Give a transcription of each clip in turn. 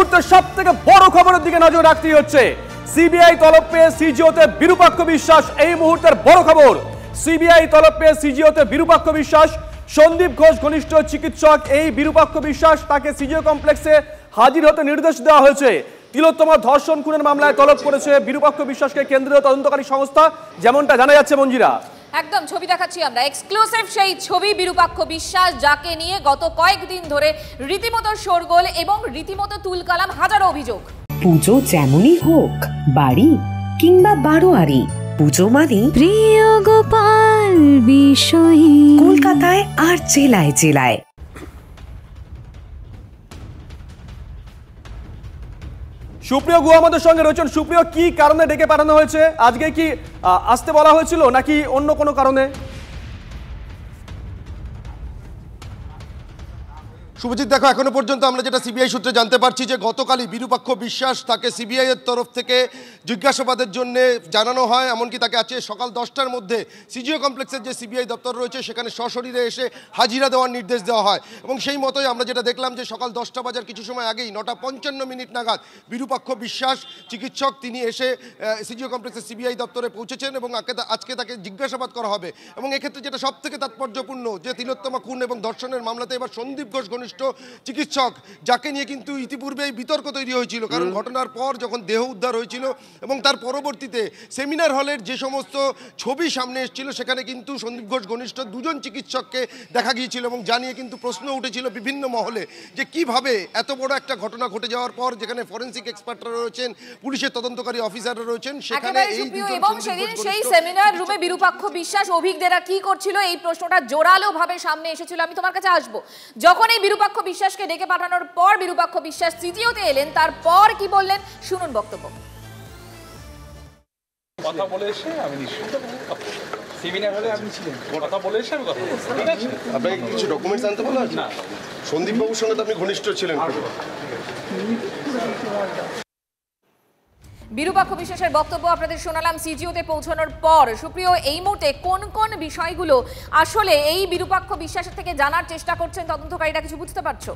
মুহূর্তে সবথেকে বড় খবরের দিকে নজর রাখতেই হচ্ছে। সিবিআই তলব পেয়ে সিজিওতে বিরূপাক্ষ বিশ্বাস, এই মুহূর্তের বড় খবর। সিবিআই তলব পেয়ে সিজিওতে বিরূপাক্ষ বিশ্বাস। সন্দীপ ঘোষ ঘনিষ্ঠ চিকিৎসক এই বিরূপাক্ষ বিশ্বাস, তাকে সিজিও কমপ্লেক্সে হাজির হতে নির্দেশ দেওয়া হয়েছে। তিলোত্তমা ধর্ষণ খুনের মামলায় তলব করেছে বিরূপাক্ষ বিশ্বাসকে কেন্দ্রীয় তদন্তকারী সংস্থা, যেমনটা জানা যাচ্ছে মঞ্জিরা। একদম ছবি দেখাচ্ছি আমরা, এক্সক্লুসিভ সেই ছবি। বিরূপাক্ষ বিশ্বাস, যাকে নিয়ে গত কয়েকদিন ধরে রীতিমতো শোরগোল এবং রীতিমতো তুলকালাম হাজারো অভিযোগ। পুজো যেমনই হোক, বাড়ি কিংবা বারোয়ারি, পুজো মানে প্রিয় গোপাল বিষয়ী। কলকাতায় আর জেলায় জেলায়। সুপ্রিয় গুহা আমাদের সঙ্গে রয়েছেন। সুপ্রিয়, কি কারণে ডেকে পাঠানো হয়েছে? আজকে কি আসতে বলা হয়েছিল নাকি অন্য কোনো কারণে? শুভজিৎ, দেখো, এখনো পর্যন্ত আমরা যেটা সিবিআই সূত্রে জানতে পারছি যে গতকালই বিরূপাক্ষ বিশ্বাস তাকে সিবিআই এর তরফ থেকে জিজ্ঞাসাবাদের জন্য জানানো হয়। এমনকি তাকে আজকে সকাল 10টার মধ্যে সিজিও কমপ্লেক্সের যে সিবিআই দপ্তর রয়েছে সেখানে সশরীরে এসে হাজিরা দেওয়ার নির্দেশ দেওয়া হয়। এবং সেই মতোই আমরা যেটা দেখলাম যে সকাল 10টা বাজার কিছু সময় আগেই 9:55 নাগাদ বিরূপাক্ষ বিশ্বাস চিকিৎসক তিনি এসে সিজিও কমপ্লেক্সের সিবিআই দপ্তরে পৌঁছেছেন এবং আজকে তাকে জিজ্ঞাসাবাদ করা হবে। এবং এক্ষেত্রে যেটা সব থেকে তাৎপর্যপূর্ণ যে তিলোত্তমা খুন এবং ধর্ষণের মামলাতে এবার সন্দীপ ঘোষ চিকিৎসক, যাকে নিয়ে কিন্তু ইতিপূর্বেই বিতর্ক তৈরি হয়েছিল, কারণ ঘটনার পর যখন দেহ উদ্ধার হয়েছিল এবং তার পরবর্তীতে সেমিনার হলের যে সমস্ত ছবি সামনে এসেছিল সেখানে কিন্তু সন্দীপ ঘোষ ঘনিষ্ঠ দুজন চিকিৎসককে দেখা গিয়েছিল এবং জানিয়ে কিন্তু প্রশ্ন উঠেছিল বিভিন্ন মহলে যে কিভাবে এত বড় একটা ঘটনা ঘটে যাওয়ার পর, যেখানে ফরেনসিক এক্সপার্টরা রয়েছেন, পুলিশের তদন্তকারী অফিসাররা রয়েছেন, সেখানে এই এবং সেদিন সেই সেমিনার রুমে বিরূপাক্ষ বিশ্বাস অভিজ্ঞরা কি করছিল, এই প্রশ্নটা জোরালো ভাবে সামনে এসেছিল। আমি তোমার কাছে আসবো, যখন এই বিরূপাক্ষ বিশ্বাসকে ডেকে পাঠানোর পর বিরূপাক্ষ বিশ্বাস সিজিওতে এলেন, তারপর কি বললেন শুনুন বক্তব্য। কথা বলে এসে আমি নিশ্চিত সেমিনার হলে আপনি ছিলেন, কথা বলে এসে আমি কথা বলছি। ঠিক আছে, আপনাকে কিছু ডকুমেন্টস আনতে বলা আছে? না, সন্দীপ বাবুর সঙ্গে তো আপনি ঘনিষ্ঠ ছিলেন। বিরূপাক্ষ বিশ্বাসের বক্তব্য আপনাদের শোনালাম সিজিওতে পৌঁছানোর পর। সুপ্রিয়, এই মুহূর্তে কোন কোন বিষয়গুলো আসলে এই বিরূপাক্ষ বিশ্বাসের থেকে জানার চেষ্টা করছেন তদন্তকারীরা, কিছু বুঝতে পারছো?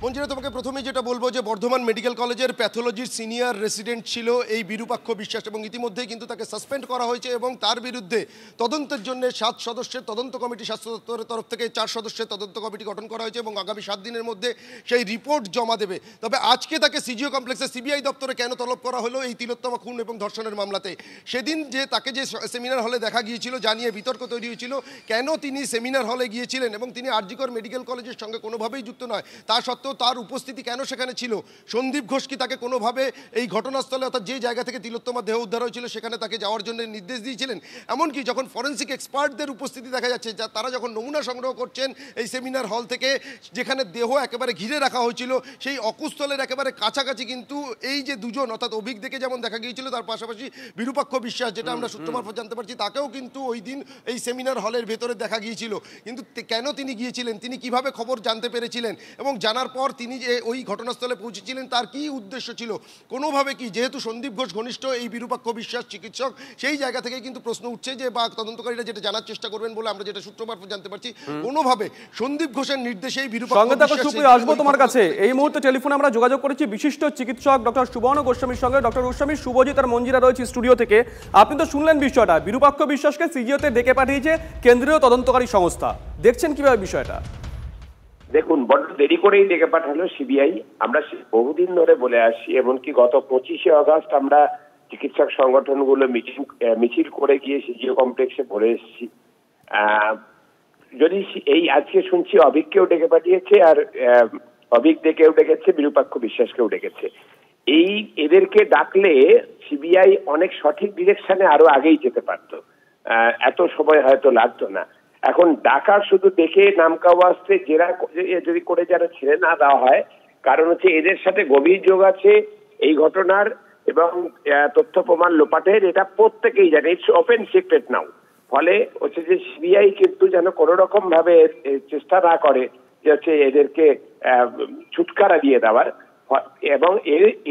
মঞ্জিরা, তোমাকে প্রথমেই যেটা বলবো যে বর্ধমান মেডিকেল কলেজের প্যাথোলজির সিনিয়র রেসিডেন্ট ছিল এই বিরূপাক্ষ বিশ্বাস এবং ইতিমধ্যেই কিন্তু তাকে সাসপেন্ড করা হয়েছে এবং তার বিরুদ্ধে তদন্তের জন্য 7 সদস্যের তদন্ত কমিটি, স্বাস্থ্য দপ্তরের তরফ থেকে 4 সদস্যের তদন্ত কমিটি গঠন করা হয়েছে এবং আগামী 7 দিনের মধ্যে সেই রিপোর্ট জমা দেবে। তবে আজকে তাকে সিজিও কমপ্লেক্সে সিবিআই দপ্তরে কেন তলব করা হলো এই তিলোত্তমা খুন এবং ধর্ষণের মামলাতে? সেদিন যে তাকে যে সেমিনার হলে দেখা গিয়েছিল, জানিয়ে বিতর্ক তৈরি হয়েছিল কেন তিনি সেমিনার হলে গিয়েছিলেন এবং তিনি আরজিকর মেডিকেল কলেজের সঙ্গে কোনোভাবেই যুক্ত নয়, তা সত্ত্বেও তার উপস্থিতি কেন সেখানে ছিল? সন্দীপ ঘোষ কি তাকে কোনোভাবে এই ঘটনাস্থলে, অর্থাৎ যে জায়গা থেকে তিলোত্তমা দেহ উদ্ধার হয়েছিল সেখানে তাকে যাওয়ার জন্য নির্দেশ দিয়েছিলেন? এমনকি যখন ফরেন্সিক এক্সপার্টদের উপস্থিতি দেখা যাচ্ছে, তারা যখন নমুনা সংগ্রহ করছেন এই সেমিনার হল থেকে, যেখানে দেহ একেবারে ঘিরে রাখা হয়েছিল, সেই অকুস্থলের একেবারে কাছাকাছি কিন্তু এই যে দুজন, অর্থাৎ অভিক দেখে যেমন দেখা গিয়েছিল, তার পাশাপাশি বিরূপাক্ষ বিশ্বাস, যেটা আমরা সূত্র মারফত জানতে পারছি, তাকেও কিন্তু ওই দিন এই সেমিনার হলের ভেতরে দেখা গিয়েছিল। কিন্তু কেন তিনি গিয়েছিলেন, তিনি কিভাবে খবর জানতে পেরেছিলেন এবং জানার পর তিনি যে ওই ঘটনাস্থলে পৌঁছেছিলেন তার কি উদ্দেশ্য ছিল? কোনোভাবে কি, যেহেতু সন্দীপ ঘোষ ঘনিষ্ঠ এই বিরূপাক্ষ বিশ্বাস চিকিৎসক, সেই জায়গা থেকে কিন্তু প্রশ্ন উঠছে যে, বা তদন্তকারীরা যেটা জানার চেষ্টা করবেন বলে আমরা যেটা সূত্র মারফত জানতে পারছি, কোনোভাবে সন্দীপ ঘোষের নির্দেশেই বিরূপাক্ষ বিশ্বাস। আসবো তোমার কাছে। এই মুহূর্তে টেলিফোনে আমরা যোগাযোগ করেছি বিশিষ্ট চিকিৎসক ডক্টর সুবর্ণ গোস্বামীর সঙ্গে। ডক্টর গোস্বামী, শুভজিৎ আর মঞ্জিরা রয়েছে স্টুডিও থেকে। আপনি তো শুনলেন বিষয়টা, বিরূপাক্ষ বিশ্বাসকে সিজিওতে ডেকে পাঠিয়েছে কেন্দ্রীয় তদন্তকারী সংস্থা, দেখছেন কিভাবে বিষয়টা? দেখুন, বড্ড দেরি করেই ডেকে পাঠালো সিবিআই। আমরা বহুদিন ধরে বলে আসছি, এমনকি গত 25শে আগস্ট আমরা চিকিৎসক সংগঠনগুলো মিছিল করে গিয়ে সিজিও কমপ্লেক্সে পড়ে এসেছি। যদি এই আজকে শুনছি অভিককেও ডেকে পাঠিয়েছে, আর অভিক ডেকেও ডেকেছে, বিরূপাক্ষ বিশ্বাসকেও ডেকেছে। এদেরকে ডাকলে সিবিআই অনেক সঠিক ডিরেকশনে আরো আগেই যেতে পারতো, এত সময় হয়তো লাগতো না। এখন ডাকার শুধু দেখে নামকাওয়াস্তে জেরা যদি করে যারা ছেড়ে না দেওয়া হয়, কারণ হচ্ছে এদের সাথে গভীর যোগ আছে এই ঘটনার এবং তথ্য প্রমাণ লোপাটের, এটা প্রত্যেকেই জানে, ইটস ওপেন সিক্রেট নাও। ফলে হচ্ছে যে সিবিআই কিন্তু যেন কোনো রকম ভাবে চেষ্টা না করে যে হচ্ছে এদেরকে ছুটকারা দিয়ে দেওয়ার, এবং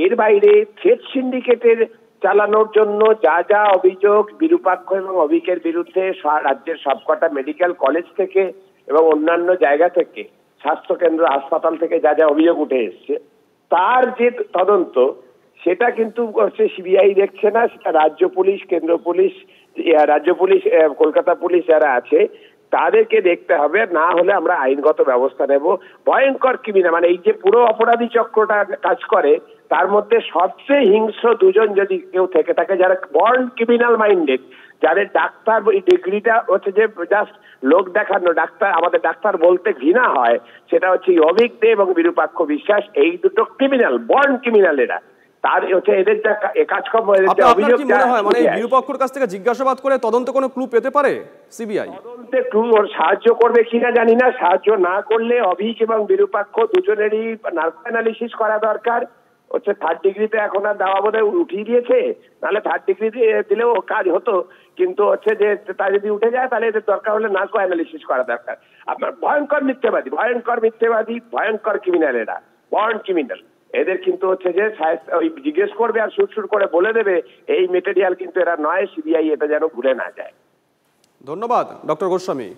এর বাইরে থ্রেড সিন্ডিকেটের চালানোর জন্য যা যা অভিযোগ বিরূপাক্ষ এবং অভিকের বিরুদ্ধে রাজ্যের সবকটা মেডিকেল কলেজ থেকে এবং অন্যান্য জায়গা থেকে স্বাস্থ্য কেন্দ্র হাসপাতাল থেকে যা যা অভিযোগ উঠে এসছে, তার যে তদন্ত সেটা কিন্তু হচ্ছে সিবিআই দেখছে না, সেটা রাজ্য পুলিশ, কেন্দ্র পুলিশ, রাজ্য পুলিশ, কলকাতা পুলিশ যারা আছে তাদেরকে দেখতে হবে। না হলে আমরা আইনগত ব্যবস্থা নেব। ভয়ঙ্কর ক্রিমিনাল, মানে এই যে পুরো অপরাধী চক্রটা কাজ করে তার মধ্যে সবচেয়ে হিংস্র দুজন যদি কেউ থেকে থাকে, যারা বর্ন ক্রিমিনাল মাইন্ডেড, যাদের ডাক্তার ডিগ্রিটা হচ্ছে যে জাস্ট লোক দেখানো ডাক্তার, আমাদের ডাক্তার বলতে ঘৃণা হয়, সেটা হচ্ছে অভিক দে এবং বিরূপাক্ষ বিশ্বাস। এই দুটো ক্রিমিনাল, বর্ন ক্রিমিনাল এরা। তার হচ্ছে এদের যা কাজকর্ম, আপনার কি মনে হয় মানে বিরূপাক্ষর কাছ থেকে জিজ্ঞাসাবাদ করে তদন্ত কোনো ক্লু পেতে পারে সিবিআই? তদন্তে ক্লু সাহায্য করবে কিনা জানি না। সাহায্য না করলে অভিক এবং বিরূপাক্ষ দুজনেরই নার্ভো অ্যানালিসিস করা দরকার। হচ্ছে থার্ড ডিগ্রিতে এখন আর দেওয়া বোধহয় উঠিয়ে দিয়েছে, নাহলে থার্ড ডিগ্রি দিলেও কাজ হতো, কিন্তু হচ্ছে যে তা যদি উঠে যায় তাহলে এদের দরকার হলে নার্ভো অ্যানালিসিস করা দরকার। আপনার ভয়ঙ্কর মিথ্যাবাদী, ভয়ঙ্কর ক্রিমিনাল এরা, বর্ন ক্রিমিনাল। এদের কিন্তু হচ্ছে যে ওই জিজ্ঞেস করবে আর সুর করে বলে দেবে এই মেটেরিয়াল কিন্তু এরা নয়। সিবিআই এটা যেন ভুলে না যায়। ধন্যবাদ ডক্টর গোস্বামী।